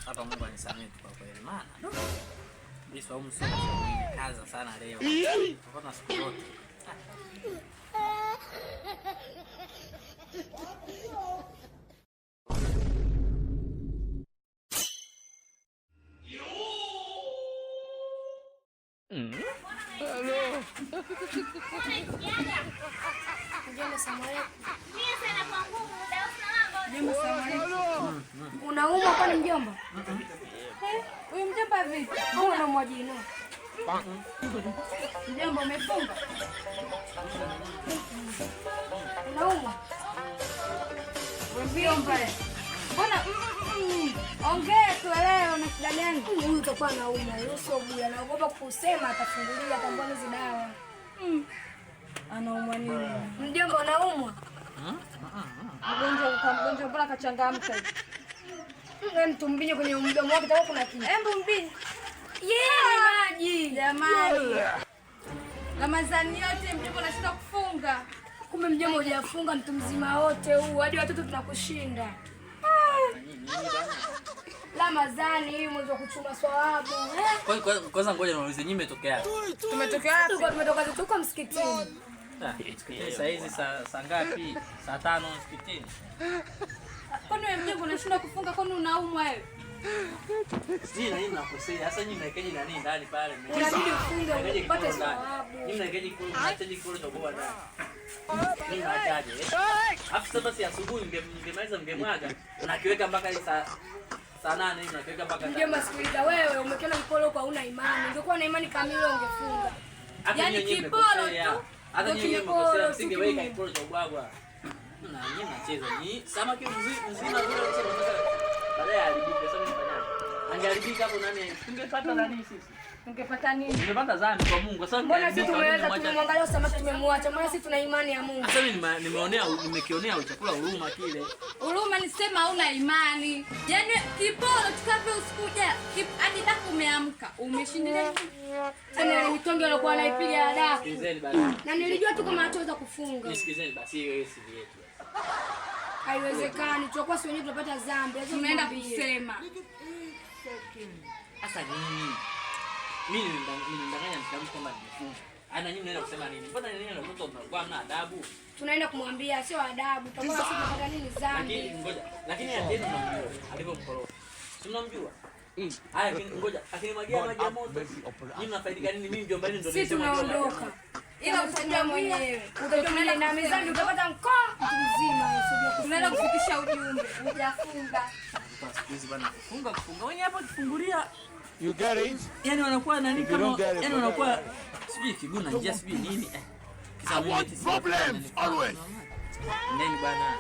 Hapa Mungu anisamehe kwa kweli maana. Mimi sio msomi kaza sana leo. Kwa siku yote. Hello. Unaumwa kwani mjomba? Huyu mjomba vipi? Au unaumwa jino? Mjomba umefunga? Unaumwa? Mjomba. Mbona ongea tu leo na shida gani? Huyu utakuwa anaumwa. Huyo sio buya. Anaogopa kusema atafungulia atambua hizo dawa. Anaumwa nini? Mjomba unaumwa? Mgonjwa mbona kachangamka hivi? Mtu mbinyo kwenye mdomo wake takuwa kuna kitu. Embu mbinyo. Maji jamani. Ramadhani yote mjomba anashinda kufunga. Kumbe mjomba hujafunga mtu mzima wote huu. Hadi watoto tunakushinda. Ramadhani hii mwezi wa kuchuma swawabu. Kwanza ngoja niulize nyinyi mmetokea wapi? Tumetokea wapi? Tumetoka tuko msikitini. Saa hizi saa ngapi? Saa 5 msikitini. Kwani wewe mjomba unashinda kufunga kwani unaumwa wewe? Sisi na nini nakosea? Sasa nyinyi mnaikaje na nini ndani pale? Unabidi ufunge upate thawabu. Nyinyi mnaikaje kule cha bora ndani? Mimi naachaje? Afu sasa si asubuhi mngemaliza mngemwaga. Unakiweka mpaka saa 8 hivi unakiweka mpaka. Mjomba sikiliza wewe umekiona kipolo kwa una imani. Ungekuwa na imani kamili ungefunga. Yaani kipolo tu. Hata nyinyi mmekosea msingeweka kipolo cha ubwabwa. Na nyinyi mnacheza ni samaki mzima vile unacheza. Baadaye alibika sasa mfanyaje? Angeharibika hapo nani? Tungepata nani sisi? Tungepata nini? Tungepata dhambi kwa Mungu. Sasa mbona sisi tumeweza tumemwangalia samaki tumemwacha. Mbona sisi tuna imani ya Mungu? Sasa nimekionea chakula huruma kile. Huruma nisema hauna imani. Yaani kipolo tukavyo usikuja. Hadi daku umeamka. Umeshindilia. Tena mitonge alikuwa anaipiga daku. Sikizeni basi. Na nilijua tu kama hataweza kufunga. Nisikizeni basi hiyo siri yetu. Haiwezekani. Tutakuwa si wenyewe tunapata dhambi. Tunaenda kusema. Sasa nini? Mimi nimedanganya mtamu kwamba nimefunga. Ana nyinyi mnaenda kusema nini? Mbona nini na mtoto mnakuwa mna adabu? Tunaenda kumwambia sio adabu. Tutakuwa sisi tunapata nini dhambi. Lakini ngoja. Lakini atendo mnamjua. Alivyomkorofi. Si mnamjua? Haya ngoja. Akinimwagia maji ya moto. Nyinyi mnafaidika nini? Mimi mjomba ndio sisi tunaondoka. Ila utajua mwenyewe. Utatumia na mezani utapata mkoa mtu mzima usije tunaenda kufikisha ujumbe. Hujafunga. Siku bana kufunga. Wenyewe hapo kifungulia. You get it? Yaani wanakuwa nani kama yaani wanakuwa sijui kiguna njia sijui nini. I want problems always. Nini bana?